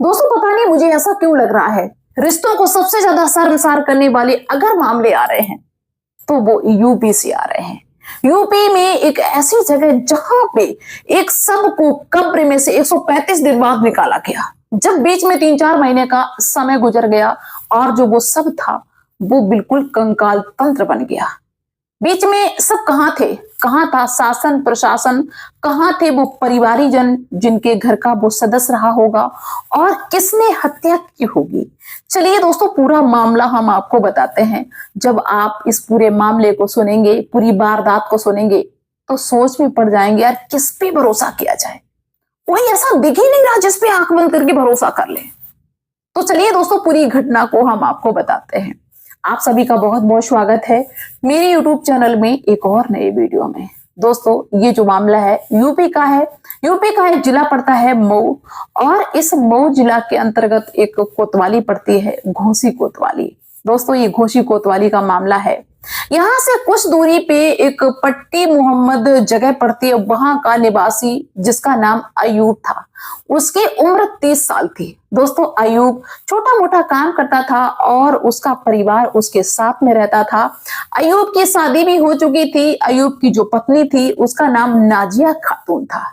दोस्तों पता नहीं मुझे ऐसा क्यों लग रहा है, रिश्तों को सबसे ज्यादा शर्मसार करने वाले अगर मामले आ रहे हैं तो वो यूपी से आ रहे हैं। यूपी में एक ऐसी जगह जहां पे एक शव को कब्र में से 135 दिन बाद निकाला गया, जब बीच में 3-4 महीने का समय गुजर गया और जो वो शव था वो बिल्कुल कंकाल तंत्र बन गया। बीच में सब कहां थे, कहां था शासन प्रशासन, कहां थे वो परिवारीजन जिनके घर का वो सदस्य रहा होगा, और किसने हत्या की होगी। चलिए दोस्तों पूरा मामला हम आपको बताते हैं। जब आप इस पूरे मामले को सुनेंगे, पूरी वारदात को सुनेंगे तो सोच में पड़ जाएंगे यार किस पे भरोसा किया जाए। कोई ऐसा दिख ही नहीं रहा जिस पे आंख बंद करके भरोसा कर ले। तो चलिए दोस्तों पूरी घटना को हम आपको बताते हैं। आप सभी का बहुत बहुत स्वागत है मेरे यूट्यूब चैनल में एक और नए वीडियो में। दोस्तों ये जो मामला है यूपी का है। यूपी का एक जिला पड़ता है मऊ, और इस मऊ जिला के अंतर्गत एक कोतवाली पड़ती है, घोसी कोतवाली। दोस्तों ये घोसी कोतवाली का मामला है। यहाँ से कुछ दूरी पे एक पट्टी मोहम्मद जगह पड़ती है, वहां का निवासी जिसका नाम अयूब था, उसकी उम्र 30 साल थी। दोस्तों अयूब छोटा मोटा काम करता था और उसका परिवार उसके साथ में रहता था। अयूब की शादी भी हो चुकी थी। अयूब की जो पत्नी थी उसका नाम नाजिया खातून था।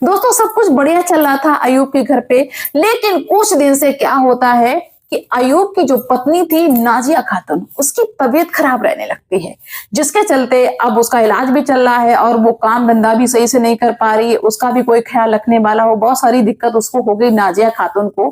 दोस्तों सब कुछ बढ़िया चल रहा था अयूब के घर पे, लेकिन कुछ दिन से क्या होता है कि अयूब की जो पत्नी थी नाजिया खातून, उसकी तबीयत खराब रहने लगती है, जिसके चलते अब उसका इलाज भी चल रहा है और वो काम धंधा भी सही से नहीं कर पा रही है। उसका भी कोई ख्याल रखने वाला हो, बहुत सारी दिक्कत उसको हो गई नाजिया खातून को।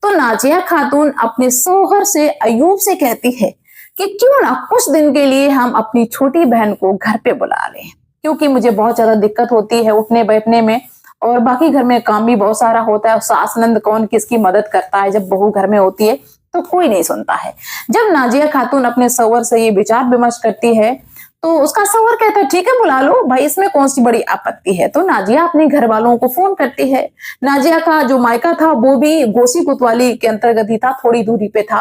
तो नाजिया खातून अपने शौहर से अयूब से कहती है कि क्यों ना कुछ दिन के लिए हम अपनी छोटी बहन को घर पे बुला लें, क्योंकि मुझे बहुत ज्यादा दिक्कत होती है उठने बैठने में, और बाकी घर में काम भी बहुत सारा होता है। सास नंद कौन किसकी मदद करता है, जब बहू घर में होती है तो कोई नहीं सुनता है। जब नाजिया खातून अपने सवर से ये विचार विमर्श करती है तो उसका सवर कहता है ठीक है बुला लो भाई, इसमें कौन सी बड़ी आपत्ति है। तो नाजिया अपने घर वालों को फोन करती है। नाजिया का जो मायका था वो भी घोसी कोतवाली के अंतर्गत ही था, थोड़ी दूरी पे था।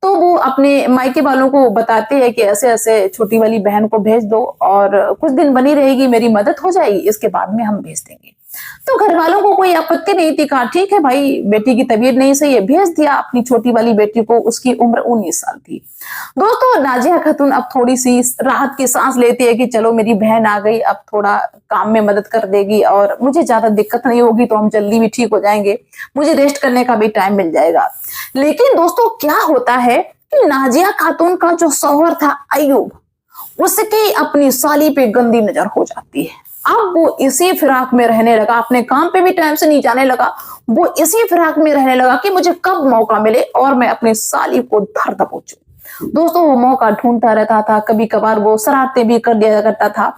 तो वो अपने मायके वालों को बताते हैं कि ऐसे ऐसे छोटी वाली बहन को भेज दो और कुछ दिन बनी रहेगी, मेरी मदद हो जाएगी, इसके बाद में हम भेज देंगे। तो घर वालों को कोई आपत्ति नहीं थी, कहा ठीक है भाई, बेटी की तबीयत नहीं सही है, भेज दिया अपनी छोटी वाली बेटी को। उसकी उम्र 19 साल थी। दोस्तों नाजिया खातून अब थोड़ी सी राहत की सांस लेती है कि चलो मेरी बहन आ गई, अब थोड़ा काम में मदद कर देगी और मुझे ज्यादा दिक्कत नहीं होगी, तो हम जल्दी भी ठीक हो जाएंगे, मुझे रेस्ट करने का भी टाइम मिल जाएगा। लेकिन दोस्तों क्या होता है कि नाजिया खातून का जो शौहर था अयूब, उसकी अपनी साली पे गंदी नजर हो जाती है। अब वो इसी फिराक में रहने लगा, अपने काम पे भी टाइम से नहीं जाने लगा, वो इसी फिराक में रहने लगा कि मुझे कब मौका मिले और मैं अपने साली को धर दबोचूं। दोस्तों वो मौका ढूंढता रहता था, कभी कभार वो शरारतें भी कर दिया करता था।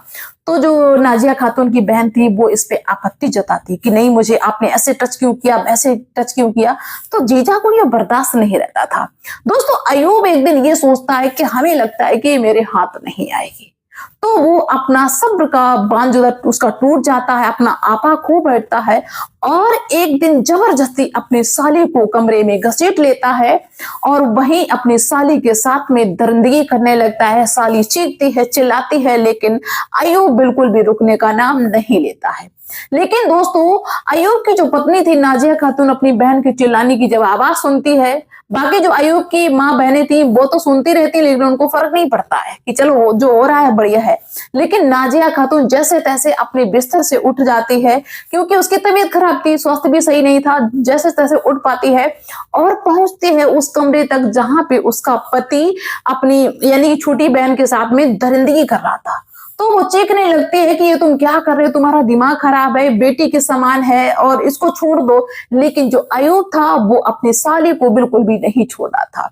तो जो नाजिया खातून की बहन थी वो इस पे आपत्ति जताती कि नहीं, मुझे आपने ऐसे टच क्यों किया, वैसे टच क्यों किया। तो जीजा को ये बर्दाश्त नहीं रहता था। दोस्तों अयूब एक दिन ये सोचता है कि हमें लगता है कि मेरे हाथ नहीं आएगी, तो वो अपना सब्र का बांध जो उसका टूट जाता है, अपना आपा खो बैठता है और एक दिन जबरदस्ती अपने साली को कमरे में घसीट लेता है और वहीं अपनी साली के साथ में दरिंदगी करने लगता है। साली चीखती है, चिल्लाती है, लेकिन अयूब बिल्कुल भी रुकने का नाम नहीं लेता है। लेकिन दोस्तों अयूब की जो पत्नी थी नाजिया खातून, अपनी बहन की चिल्लाने की जब आवाज सुनती है, बाकी जो अयूब की माँ बहनें थी वो तो सुनती रहती, लेकिन उनको फर्क नहीं पड़ता है कि चलो जो हो रहा है बढ़िया है। लेकिन नाजिया खातून जैसे तैसे अपने बिस्तर से उठ जाती है, क्योंकि उसकी तबीयत खराब थी, स्वास्थ्य भी सही नहीं था। जैसे तैसे उठ पाती है और पहुंचती है उस कमरे तक जहां पे उसका पति अपनी यानी छोटी बहन के साथ में दरिंदगी कर रहा था। तो वो चीखने लगती है कि ये तुम क्या कर रहे हो, तुम्हारा दिमाग खराब है, बेटी के समान है और इसको छोड़ दो। लेकिन जो अयूब था वो अपनी साली को बिल्कुल भी नहीं छोड़ा था।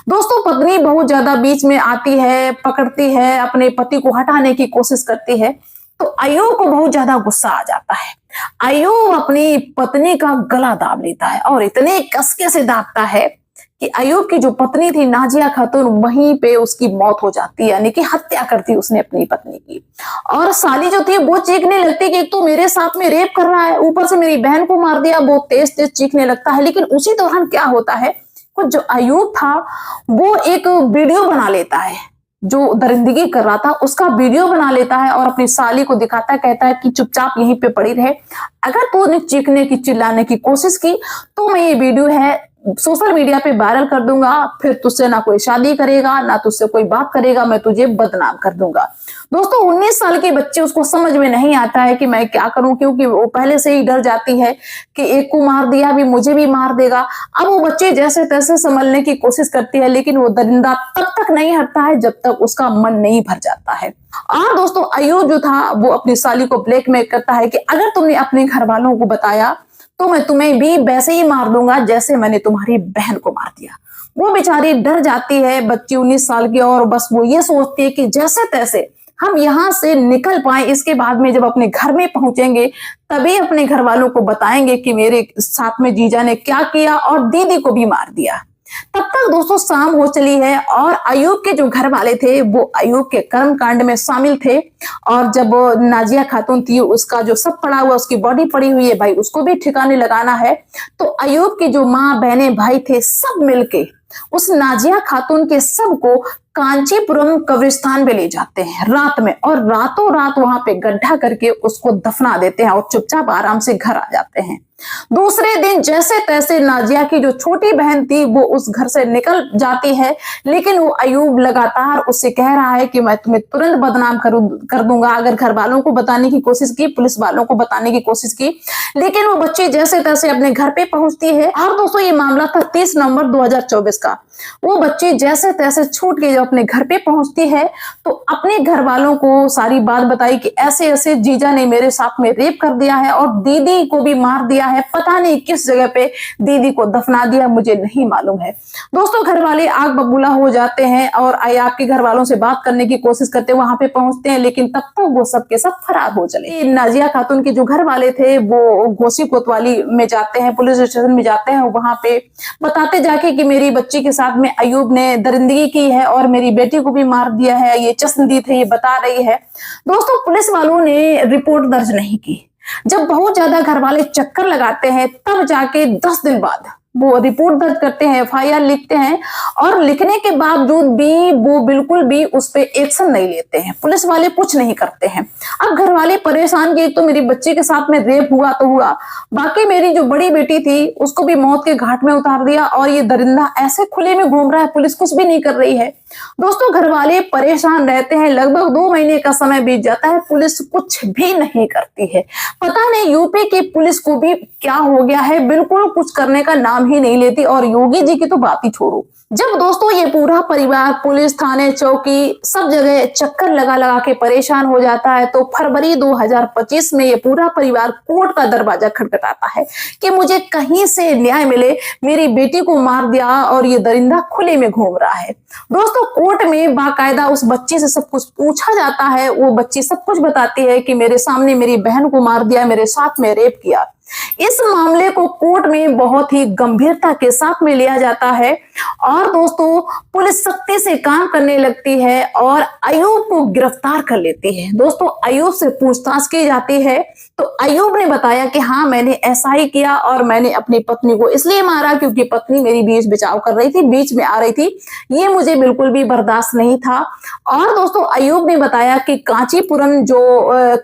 दोस्तों पत्नी बहुत ज्यादा बीच में आती है, पकड़ती है, अपने पति को हटाने की कोशिश करती है। तो अयूब को बहुत ज्यादा गुस्सा आ जाता है। अयूब अपनी पत्नी का गला दाब लेता है और इतने कसके से दाबता है कि अयूब की जो पत्नी थी नाजिया खातून, वहीं पे उसकी मौत हो जाती है, यानी कि हत्या करती उसने अपनी पत्नी की। और साली जो थी वो चीखने लगती है कि एक तो मेरे साथ में रेप कर रहा है, ऊपर से मेरी बहन को मार दिया। वो तेज तेज चीखने लगता है। लेकिन उसी दौरान क्या होता है, कुछ जो अयूब था वो एक वीडियो बना लेता है जो दरिंदगी कर रहा था उसका वीडियो बना लेता है और अपनी साली को दिखाता है, कहता है कि चुपचाप यहीं पे पड़ी रहे, अगर तूने चीखने की चिल्लाने की कोशिश की तो मैं ये वीडियो है सोशल मीडिया पे वायरल कर दूंगा, फिर तुझसे ना कोई शादी करेगा ना तुझसे कोई बात करेगा, मैं तुझे बदनाम कर दूंगा। दोस्तों 19 साल के बच्चे, उसको समझ में नहीं आता है कि मैं क्या करूं, क्योंकि वो पहले से ही डर जाती है कि एक को मार दिया भी मुझे भी मार देगा। अब वो बच्चे जैसे तैसे संभलने की कोशिश करती है, लेकिन वो दरिंदा तब तक नहीं हटता है जब तक उसका मन नहीं भर जाता है। और दोस्तों अय्यूब जो था वो अपनी साली को ब्लैकमेल करता है कि अगर तुमने अपने घर वालों को बताया तो मैं तुम्हें भी वैसे ही मार दूंगा जैसे मैंने तुम्हारी बहन को मार दिया। वो बेचारी डर जाती है, बच्ची 19 साल की, और बस वो ये सोचती है कि जैसे तैसे हम यहाँ से निकल पाए, इसके बाद में जब अपने घर में पहुंचेंगे तभी अपने घर वालों को बताएंगे कि मेरे साथ में जीजा ने क्या किया और दीदी को भी मार दिया। तब तक दोस्तों शाम हो चली है और अय्यूब के जो घर वाले थे वो अय्यूब के कर्म कांड में शामिल थे। और जब नाजिया खातून थी उसका जो सब पड़ा हुआ, उसकी बॉडी पड़ी हुई है भाई, उसको भी ठिकाने लगाना है। तो अय्यूब की जो माँ बहने भाई थे सब मिलके उस नाजिया खातून के सब को कांचीपुरम कब्रिस्तान में ले जाते हैं रात में, और रातों रात वहां पे गड्ढा करके उसको दफना देते हैं और चुपचाप आराम से घर आ जाते हैं। दूसरे दिन जैसे तैसे नाजिया की जो छोटी बहन थी वो उस घर से निकल जाती है, लेकिन वो अय्यूब लगातार उससे कह रहा है कि मैं तुम्हें तुरंत बदनाम कर दूंगा अगर घर वालों को बताने की कोशिश की, पुलिस वालों को बताने की कोशिश की। लेकिन वो बच्ची जैसे तैसे अपने घर पे पहुंचती है। और दोस्तों ये मामला था 30 नवंबर 2024 का। वो बच्ची जैसे तैसे छूट के जब अपने घर पे पहुंचती है तो अपने घर वालों को सारी बात बताई कि ऐसे ऐसे जीजा ने मेरे साथ में रेप कर दिया है और दीदी को भी मार दिया है, पता नहीं किस जगह पे दीदी को दफना दिया, मुझे नहीं मालूम है। दोस्तों घर वाले आग बबूला हो जाते हैं और अय्यूब के घर वालों से बात करने की कोशिश करते हैं, वहां पे पहुंचते हैं, लेकिन तब तक वो सब के सब फरार हो चले। नाजिया खातून के जो घर वाले थे वो घोसी कोतवाली में जाते हैं, पुलिस स्टेशन में जाते हैं, वहां पे बताते जाके कि मेरी बच्ची के साथ में अय्यूब ने दरिंदगी की है और मेरी बेटी को भी मार दिया है, ये चश्मदीद है, ये बता रही है। दोस्तों पुलिस वालों ने रिपोर्ट दर्ज नहीं की। जब बहुत ज्यादा घर वाले चक्कर लगाते हैं तब जाके 10 दिन बाद वो रिपोर्ट दर्ज करते हैं, FIR लिखते हैं, और लिखने के बावजूद भी वो बिल्कुल भी उस पर एक्शन नहीं लेते हैं, पुलिस वाले कुछ नहीं करते हैं। अब घर वाले परेशान कि तो मेरी बच्ची के साथ में रेप हुआ तो हुआ, बाकी मेरी जो बड़ी बेटी थी उसको भी मौत के घाट में उतार दिया और ये दरिंदा ऐसे खुले में घूम रहा है, पुलिस कुछ भी नहीं कर रही है। दोस्तों घर वाले परेशान रहते हैं, लगभग 2 महीने का समय बीत जाता है, पुलिस कुछ भी नहीं करती है। पता नहीं यूपी की पुलिस को भी क्या हो गया है, बिल्कुल कुछ करने का नाम ही नहीं लेती, और योगी जी की तो बात ही छोड़ो। जब दोस्तों ये पूरा परिवार पुलिस थाने चौकी सब जगह चक्कर लगा लगा के परेशान हो जाता है तो फरवरी 2025 में ये पूरा परिवार कोर्ट का दरवाजा खटखटाता है कि मुझे कहीं से न्याय मिले, मेरी बेटी को मार दिया और ये दरिंदा खुले में घूम रहा है। दोस्तों कोर्ट में बाकायदा उस बच्ची से सब कुछ पूछा जाता है, वो बच्ची सब कुछ बताती है कि मेरे सामने मेरी बहन को मार दिया, मेरे साथ में रेप किया। इस मामले को कोर्ट में बहुत ही गंभीरता के साथ में लिया जाता है और दोस्तों पुलिस सख्ती से काम करने लगती है और अय्यूब को गिरफ्तार कर लेती है। दोस्तों अय्यूब से पूछताछ की जाती है तो अय्यूब ने बताया कि हाँ मैंने ऐसा ही किया और मैंने अपनी पत्नी को इसलिए मारा क्योंकि पत्नी मेरी बीच बचाव कर रही थी, बीच में आ रही थी, ये मुझे बिल्कुल भी बर्दाश्त नहीं था। और दोस्तों अय्यूब ने बताया कि कांचीपुरम जो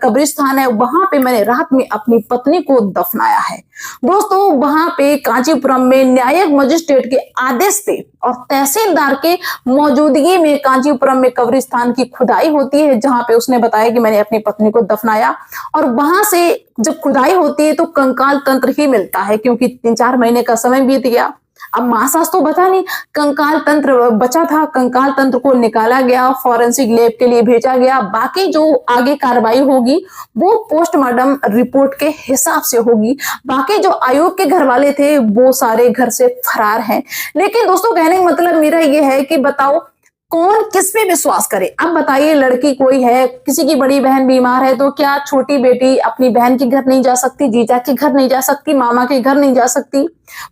कब्रिस्तान है वहां पे मैंने रात में अपनी पत्नी को दफनाया है। दोस्तों वहां पे कांचीपुरम में न्यायिक मजिस्ट्रेट के आदेश थे और तहसीलदार के मौजूदगी में कांचीपुरम में कब्रिस्तान की खुदाई होती है, जहां पे उसने बताया कि मैंने अपनी पत्नी को दफनाया। और वहां से जब खुदाई होती है तो कंकाल तंत्र ही मिलता है क्योंकि 3-4 महीने का समय बीत गया। अब महासास तो बता नहीं, कंकाल तंत्र बचा था, कंकाल तंत्र को निकाला गया, फॉरेंसिक लैब के लिए भेजा गया। बाकी जो आगे कार्रवाई होगी वो पोस्टमार्टम रिपोर्ट के हिसाब से होगी। बाकी जो अय्यूब के घर वाले थे वो सारे घर से फरार हैं। लेकिन दोस्तों कहने का मतलब मेरा ये है कि बताओ कौन किस पे विश्वास करे। अब बताइए लड़की कोई है, किसी की बड़ी बहन बीमार है तो क्या छोटी बेटी अपनी बहन के घर नहीं जा सकती, जीजा के घर नहीं जा सकती, मामा के घर नहीं जा सकती,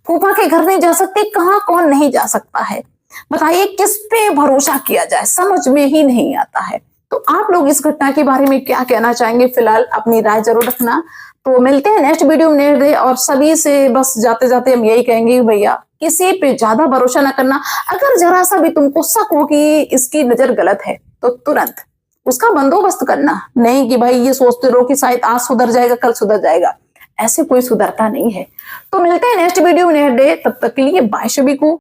फूफा के घर नहीं जा सकती, कहाँ कौन नहीं जा सकता है? बताइए किस पे भरोसा किया जाए, समझ में ही नहीं आता है। तो आप लोग इस घटना के बारे में क्या कहना चाहेंगे? फिलहाल अपनी राय जरूर रखना। तो मिलते हैं नेक्स्ट वीडियो में, और सभी से बस जाते जाते हम यही कहेंगे भैया किसी पे ज्यादा भरोसा ना करना। अगर जरा सा भी तुमको शक हो कि इसकी नजर गलत है तो तुरंत उसका बंदोबस्त करना, नहीं कि भाई ये सोचते रहो कि शायद आज सुधर जाएगा कल सुधर जाएगा, ऐसे कोई सुधरता नहीं है। तो मिलते हैं नेक्स्ट वीडियो में, तब तक के लिए बाय सभी को।